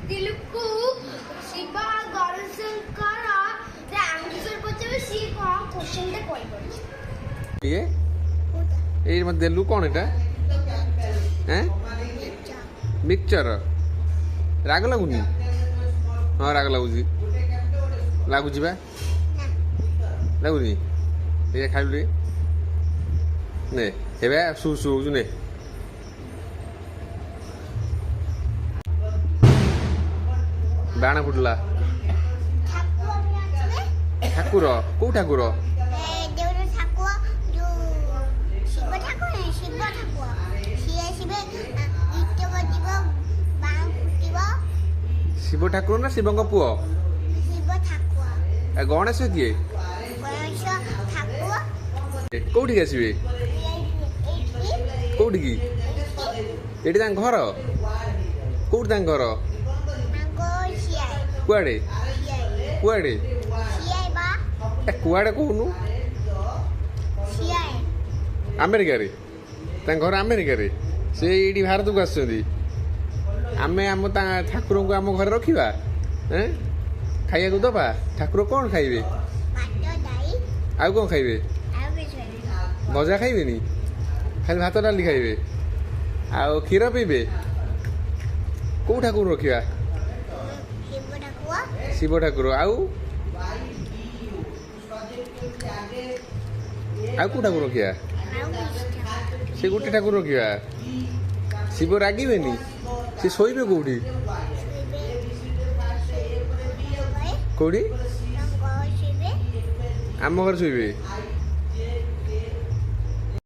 ଦିଲକୁ Shiva ଗଣଶଙ୍କର answer ପଚାରିବେ ସିଏ କ'ଣ କ୍ୱେଶ୍ଚନଟା କହିପାରୁଛି ଇଏ ଏଇ ମତେ ଦେଲୁ କ'ଣ ଏଟା ମିକ୍ସଚର ରାଗ ଲାଗୁନି ହଁ ରାଗ ଲାଗୁଛି ଲାଗୁଛି ବା ଲାଗୁନି ଏ ଖାଇଲୁ ଟିକେ ନେ ଏବେ ସୁ ହଉଛୁ ନେ ବାଣ ଫୁଟିଲା ଠାକୁର କୋଉ ଠାକୁର ଶିବ ଠାକୁର ନା ଶିବଙ୍କ ପୁଅ ଗଣେଶ କିଏ କୋଉଠିକି ଆସିବେ କୋଉଠିକି ଏଠି ତାଙ୍କ ଘର କୋଉଠି ତାଙ୍କ ଘର କୁଆଡେ କୁଆଡେ କୁଆଡେ କହୁନୁ ଆମେରିକାରେ ତାଙ୍କ ଘର ଆମେରିକାରେ ସେ ଏଇଠି ଭାରତକୁ ଆସିଛନ୍ତି ଆମେ ଆମ ଠାକୁରଙ୍କୁ ଆମ ଘରେ ରଖିବା ଖାଇବାକୁ ଦବା ଠାକୁର କ'ଣ ଖାଇବେ ଆଉ କ'ଣ ଖାଇବେ ଭଜା ଖାଇବେନି ଖାଲି ଭାତ ଡାଲି ଖାଇବେ ଆଉ କ୍ଷୀର ପିଇବେ କୋଉ ଠାକୁର ରଖିବା ଶିବ ଠାକୁର ଆଉ କୋଉ ଠାକୁର ରଖିବା ସେ ଗୋଟେ ଠାକୁର ରଖିବା ଶିବ ରାଗିବେନି ସେ ଶୋଇବେ କୋଉଠି କୋଉଠି ଆମ ଘରେ ଶୋଇବେ